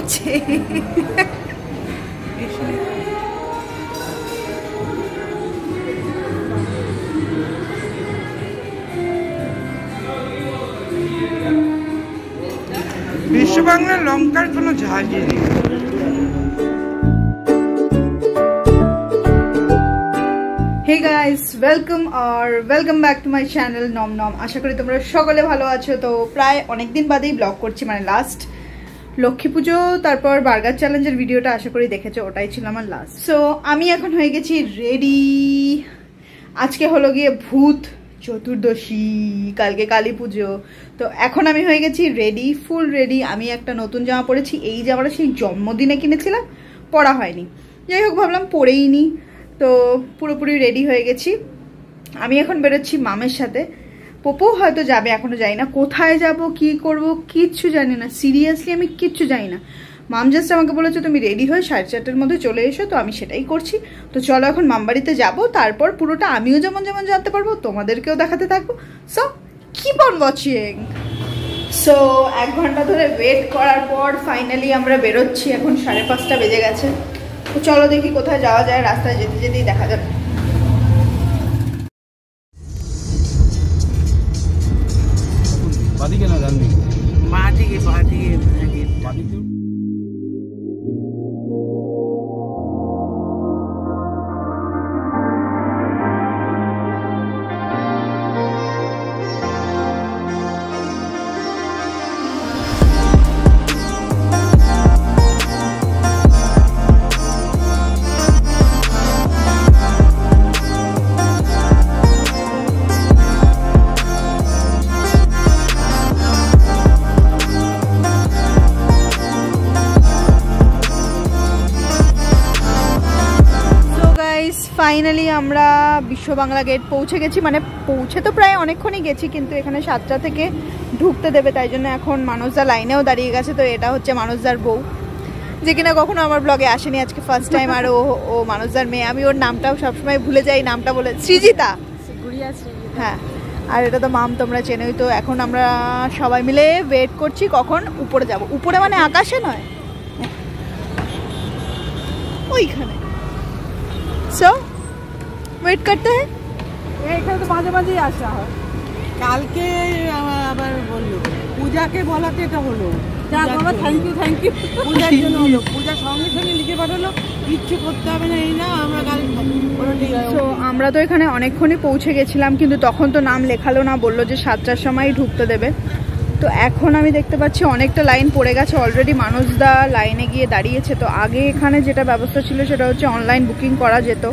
করছে। বিশ্ব বাংলার লঙ্কার কোনো ঝাঁঝই নেই। Hey guys, welcome back to my channel নম নম। আশা করি তোমরা সকলে ভালো আছো। তো প্রায় অনেক দিন বাদেই ব্লগ করছি, মানে লাস্ট লক্ষ্মী পুজো তারপর বার্গার চ্যালেঞ্জের ভিডিওটা আশা করি দেখেছো, ওটাই ছিল আমার লাস্ট। সো আমি এখন হয়ে গেছি রেডি। আজকে হলো গিয়ে ভূত চতুর্দশী, কালকে কালী পুজো। তো এখন আমি হয়ে গেছি রেডি, ফুল রেডি। আমি একটা নতুন জামা পরেছি, এই জামাটা সেই জন্মদিনে কিনেছিলাম, পরা হয়নি। যাই হোক, ভাবলাম পরেই নি। তো পুরোপুরি রেডি হয়ে গেছি। আমি এখন বেরোচ্ছি মামের সাথে। পপু হয়তো যাবে, এখনো জানি না কোথায় যাব, কি করব কিচ্ছু জানি না। সিরিয়াসলি আমি কিচ্ছু জানি না। মাম জাস্ট আমাকে বলেছে তুমি রেডি হয়ে 4:30টার মধ্যে চলে এসো। তো আমি সেটাই করছি। তো চলো এখন মামবাড়িতে যাব, তারপর পুরোটা আমিও যেমন যেমন জানতে পারবো তোমাদেরকেও দেখাতে থাকবো। So keep on watching. So 1 ঘন্টা ধরে ওয়েট করার পর ফাইনালি আমরা বেরোচ্ছি। এখন 5:30 বেজে গেছে। তো চলো দেখি কোথায় যাওয়া যায়, রাস্তায় যেতে যেতেই দেখা যাবে। বাদিকে না জানবি, বাদিকে বাদিকে। ফাইনালি আমরা বিশ্ব বাংলা গেট পৌঁছে গেছি। মানে পৌঁছে তো প্রায় অনেকক্ষণই গেছি, কিন্তু এখানে 7টা থেকে ঢুকতে দেবে, তাই জন্য এখন মানুষদা লাইনেও দাঁড়িয়ে গেছে। তো এটা হচ্ছে মানুষদার বউ, যে কিনা কখনো আমার ব্লগে আসেনি, আজকে ফার্স্ট টাইম। আর ও মানুষদার মেয়ে। আমি ওর নামটাও সবসময় ভুলে যাই, নামটা বলে সৃজিতা। হ্যাঁ, আর এটা তো মাম, তোমরা চেনোই। তো এখন আমরা সবাই মিলে ওয়েট করছি কখন উপরে যাব। উপরে মানে আকাশে নয়, ওইখানে। সো ওয়েট করতে হয়। এখানে তো মাঝে মাঝেই আসা হয়। কালকে আবার বললো পূজাকে বলাতে এটা হলো। যাক বাবা, থ্যাংক ইউ। পূজার জন্য হলো, পূজার সঙ্গে সঙ্গে লিখে পাঠালো, কিচ্ছু করতে হবে না, এই না আমরা কাল। সো আমরা তো এখানে অনেকক্ষণই পৌঁছে গেছিলাম, কিন্তু তখন তো নাম লেখালো না, বললো যে 7টার সময় ঢুকতে দেবে। তো এখন আমি দেখতে পাচ্ছি অনেকটা লাইন পড়ে গেছে অলরেডি। মানুষদা লাইনে গিয়ে দাঁড়িয়েছে। তো আগে এখানে যেটা ব্যবস্থা ছিল সেটা হচ্ছে অনলাইন বুকিং করা যেত,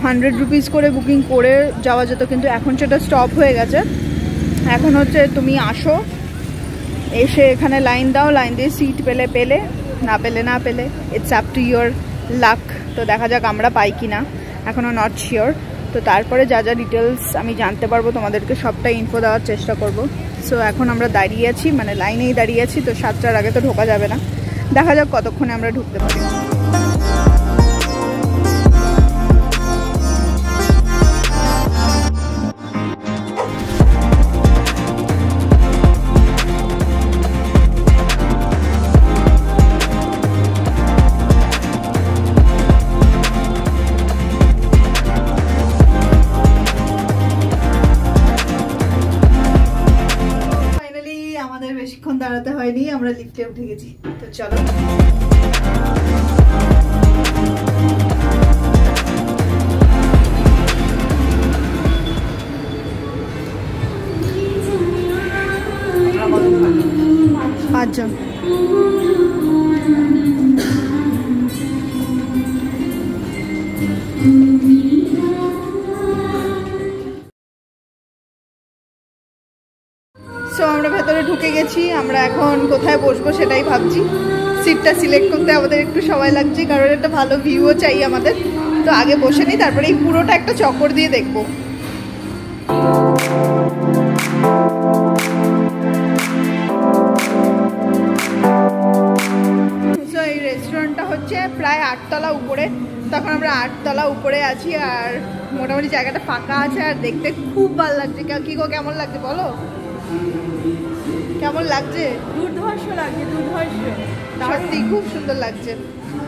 100 রুপিস করে বুকিং করে যাওয়া যেত, কিন্তু এখন সেটা স্টপ হয়ে গেছে। এখন হচ্ছে তুমি আসো, এসে এখানে লাইন দাও, লাইন দিয়ে সিট পেলে না পেলে it's up to your lakh. তো দেখা যাক আমরা পাই কি না, এখনও নট শিওর। তো তারপরে যা যা ডিটেলস আমি জানতে পারবো তোমাদেরকে সবটাই ইনফো দেওয়ার চেষ্টা করব। সো এখন আমরা দাঁড়িয়ে আছি, মানে লাইনেই দাঁড়িয়ে আছি। তো 7টার আগে তো ঢোকা যাবে না, দেখা যাক কতক্ষণে আমরা ঢুকতে পারি। বেশিক্ষণ দাঁড়াতে হয়নি, আমরা লিফটে উঠে গেছি। তো চলো পাঁচজন। সো আমরা ভেতরে ঢুকে গেছি। আমরা এখন কোথায় বসবো সেটাই ভাবছি। সিটটা সিলেক্ট করতে আমাদের একটু সময় লাগছে, কারণ একটা ভালো ভিউও চাই আমাদের। তো আগে বসে নিই, তারপরে এই পুরোটা একটা চক্কর দিয়ে দেখবো। সো এই রেস্টুরেন্টটা হচ্ছে প্রায় 8 তলা উপরে। তখন আমরা 8 তলা উপরে আছি, আর মোটামুটি জায়গাটা ফাঁকা আছে, আর দেখতে খুব ভালো লাগছে। কি গো, কেমন লাগছে বলো? কেমন লাগছে? দুর্ধর্ষ লাগছে, দুর্ধর্ষ। সত্যি খুব সুন্দর লাগছে।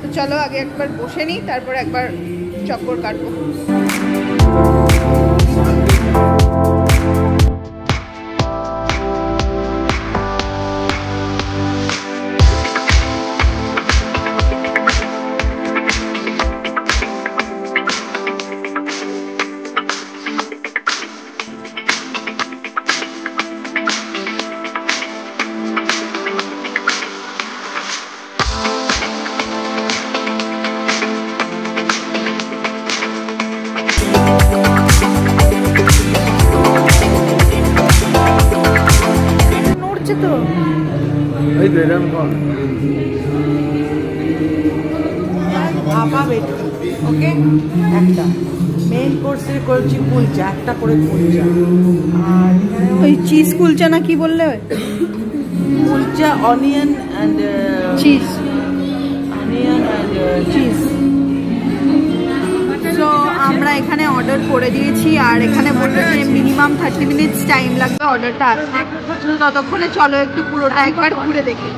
তো চলো আগে একবার বসে নিই, তারপর একবার চক্কর কাটবো। ভাপা ভেটকি ওকে, একটা মেইন কোর্সে করছি কুলচা, একটা করে কুলচা, আর ওই চিজ কুলচা না কি বললে? Kulcha onion and cheese, onion and cheese. তো আমরা এখানে অর্ডার করে দিয়েছি, আর এখানে বললো যে মিনিমাম 30 মিনিটস টাইম লাগবে অর্ডারটা আসতে। ততক্ষণে চলো একটু পুরোটা একবার ঘুরে দেখি।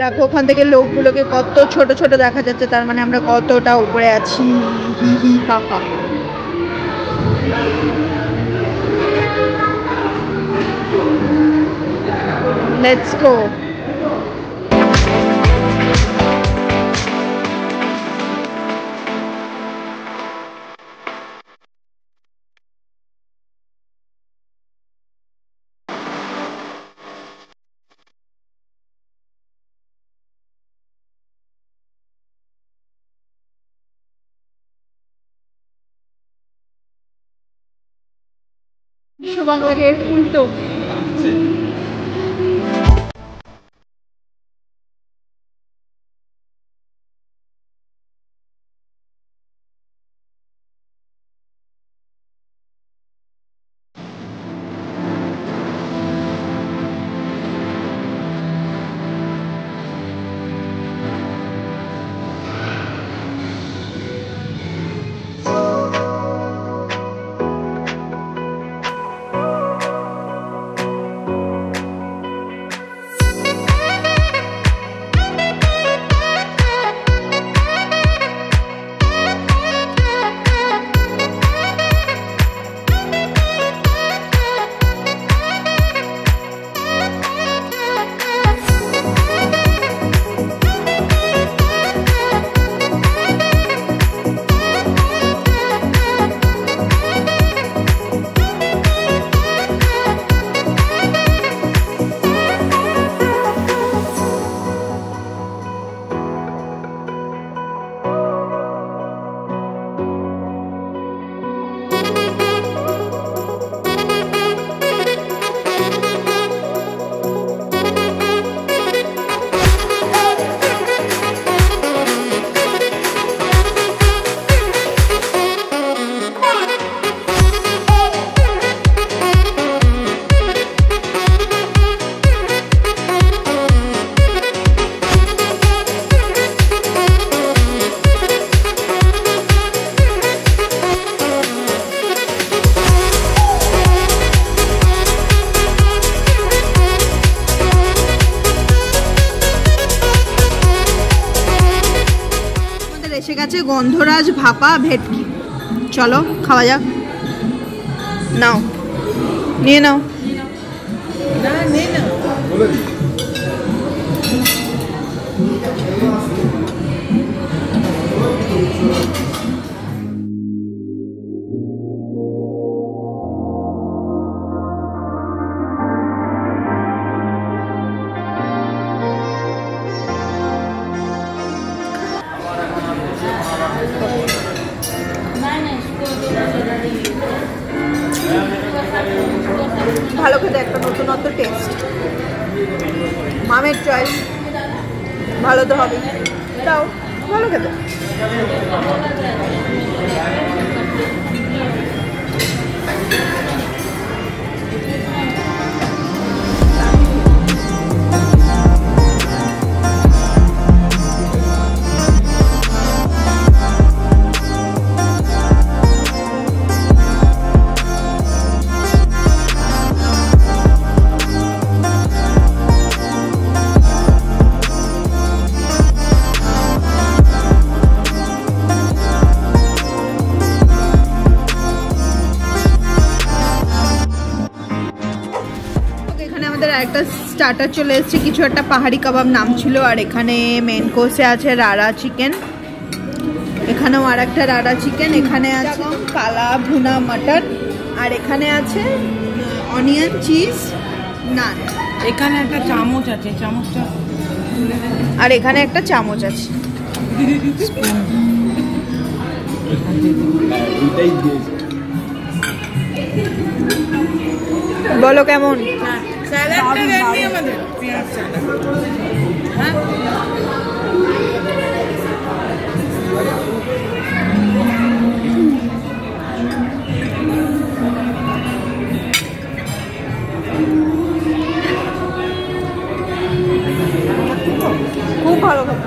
দেখো ওখান থেকে লোকগুলোকে কত ছোট ছোট দেখা যাচ্ছে, তার মানে আমরা কতটা উপরে আছি। Let's go. শুভঙ্করের উল্টো। এসে গেছে গন্ধরাজ ভাপা ভেটকি। চলো খাওয়া যাক। নাও নিয়ে নাও। ভালো খেতে, একটা নতুনত্ব টেস্ট। মামের চয়েস, ভালো তো হবে। তাও ভালো খেতে। একটা স্টার্টার চলে এসেছে, কিছু একটা পাহাড়ি কাবাব নাম ছিল। আর এখানে মেন কোর্সে আছে রাড়া চিকেন, এখানেও আর একটা রাড়া চিকেন, এখানে আছে কালা ভুনা মাটন, আর এখানে আছে অনিয়ন চিজ নান। এখানে একটা চামচ আছে, চামচটা আর এখানে একটা চামচ আছে। বলো কেমন? খুব ভালো কথা।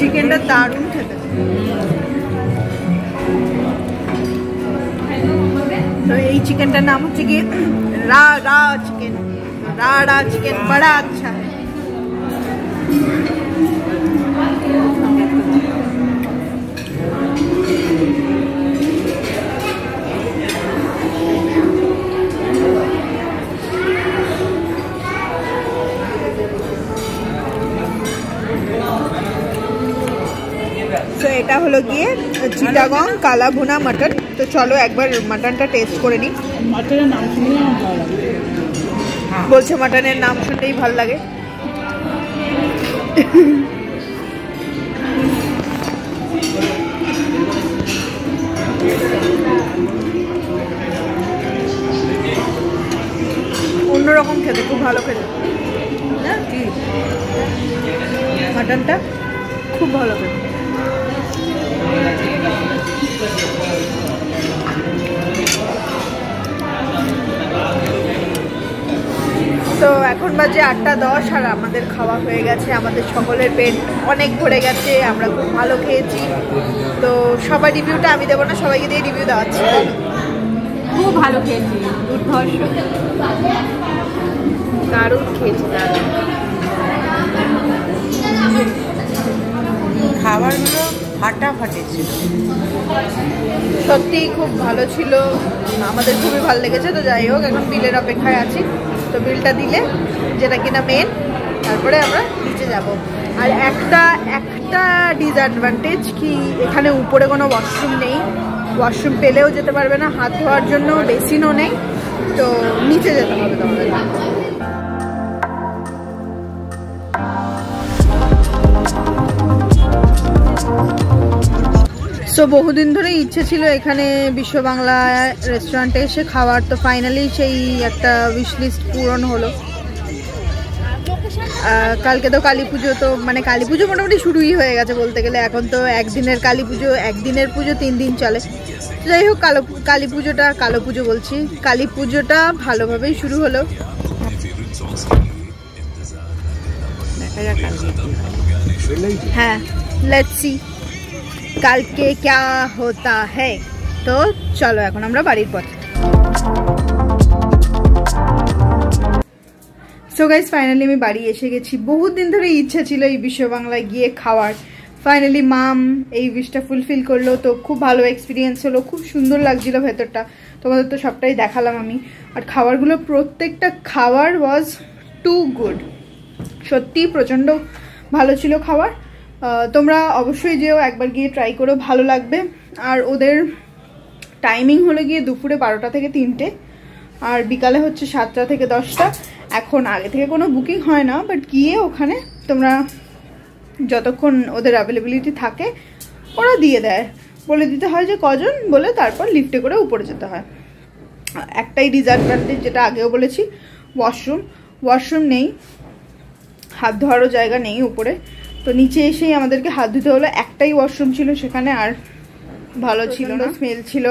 চিকেনটা দারুণ খেতে। তো এই চিকেনটার নাম হচ্ছে কি রাড়া চিকেন। রাড়া চিকেন বড়া আচ্ছা। তো এটা হলো গিয়ে চিটাগং কালা ভুনা মাটন। তো চলো একবার মাটনটা টেস্ট করে নিই। মাটনের নাম শুনলেই আমার ভালো লাগে। বলছে মাটনের নাম শুনলেই ভালো লাগে। অন্যরকম খেতে, খুব ভালো খেতে না কি? মাটনটা খুব ভালো খেতে। তো এখন বাজে 8:10 আর আমাদের খাওয়া হয়ে গেছে। আমাদের সকলের পেট অনেক ভরে গেছে, আমরা খুব ভালো খেয়েছি। তো সবার রিভিউটা আমি দেবো না, সবাইকে দিয়ে রিভিউ দেওয়াচ্ছি। খুব ভালো খেয়েছি, দুর্ধর্ষ, দারুণ খেয়েছি, দারুণ। খাবারগুলো ফাটাফাটি ছিল, সত্যিই খুব ভালো ছিল, আমাদের খুবই ভালো লেগেছে। তো যাই হোক, এখন বিলের অপেক্ষায় আছি। তো বিলটা দিলে, যেটা কিনা মেন, তারপরে আমরা নিচে যাব। আর একটা ডিসঅ্যাডভান্টেজ কি, এখানে উপরে কোনো ওয়াশরুম নেই, ওয়াশরুম পেলেও যেতে পারবে না, হাত ধোয়ার জন্য বেসিনও নেই। তো নিচে যেতে হবে তোমাদের। সো বহুদিন ধরে ইচ্ছে ছিল এখানে বিশ্ব বাংলা রেস্টুরেন্টে এসে খাওয়ার। তো ফাইনালি সেই একটা উইশ লিস্ট পূরণ হলো। কালকে তো কালী পুজো, তো মানে কালী পুজো মোটামুটি শুরুই হয়ে গেছে বলতে গেলে। এখন তো একদিনের কালী পুজো, একদিনের পুজো 3 দিন চলে। যাই হোক, কালী পুজোটা ভালোভাবেই শুরু হলো। হ্যাঁ, লেটস সি কালকে क्या होता है। তো চলো এখন আমরা বাড়ির পথে। সো গাইস ফাইনালি আমি বাড়ি এসে গেছি। বহুত দিন ধরে ইচ্ছা ছিল এই বিশ্ব বাংলায় গিয়ে খাওয়ার, ফাইনালি মাম এই উইশটা ফুলফিল করলো। তো খুব ভালো এক্সপিরিয়েন্স হলো, খুব সুন্দর লাগছিল ভেতরটা, তোমাদের তো সবটাই দেখালাম আমি। আর খাবারগুলো প্রত্যেকটা খাবার ওয়াজ টু গুড, সত্যি প্রচণ্ড ভালো ছিল খাবার। তোমরা অবশ্যই যেও, একবার গিয়ে ট্রাই করো, ভালো লাগবে। আর ওদের টাইমিং হলো গিয়ে দুপুরে 12টা থেকে 3টে, আর বিকালে হচ্ছে 7টা থেকে 10টা। এখন আগে থেকে কোনো বুকিং হয় না, বাট গিয়ে ওখানে তোমরা যতক্ষণ ওদের অ্যাভেলেবিলিটি থাকে ওরা দিয়ে দেয়, বলে দিতে হয় যে কজন, বলে তারপর লিফটে করে উপরে যেতে হয়। একটাই ডিসঅ্যাডভান্টেজ, যেটা আগেও বলেছি, ওয়াশরুম নেই, হাত ধোয়ারও জায়গা নেই উপরে। তো নিচে এসেই আমাদেরকে হাত ধুতে হলো। একটাই ওয়াশরুম ছিল সেখানে, আর ভালো ছিল না, স্মেল ছিল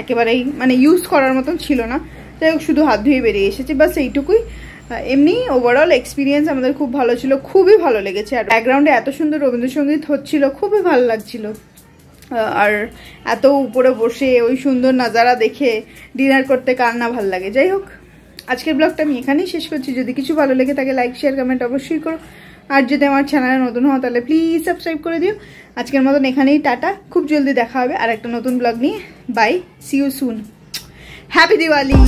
একেবারেই, মানে ইউজ করার মতন ছিল না। যাই হোক, শুধু হাত ধুয়ে বেরিয়ে এসেছি, বাস এইটুকুই। এমনি ওভারঅল এক্সপিরিয়েন্স আমাদের খুব ভালো ছিল, খুবই ভালো লেগেছে। আর ব্যাকগ্রাউন্ডে এত সুন্দর রবীন্দ্রসঙ্গীত হচ্ছিল, খুবই ভালো লাগছিল। আর এত উপরে বসে ওই সুন্দর নাজারা দেখে ডিনার করতে কার না ভালো লাগে। যাই হোক, আজকের ব্লগটা আমি এখানেই শেষ করছি। যদি কিছু ভালো লেগে থাকে লাইক শেয়ার কমেন্ট অবশ্যই করো। আর যদি আমার চ্যানেলে নতুন হও তাহলে প্লিজ সাবস্ক্রাইব করে দিও। আজকের মতন এখানেই টাটা, খুব জলদি দেখা হবে আর একটা নতুন ব্লগ নিয়ে। Bye, see you soon, happy Diwali.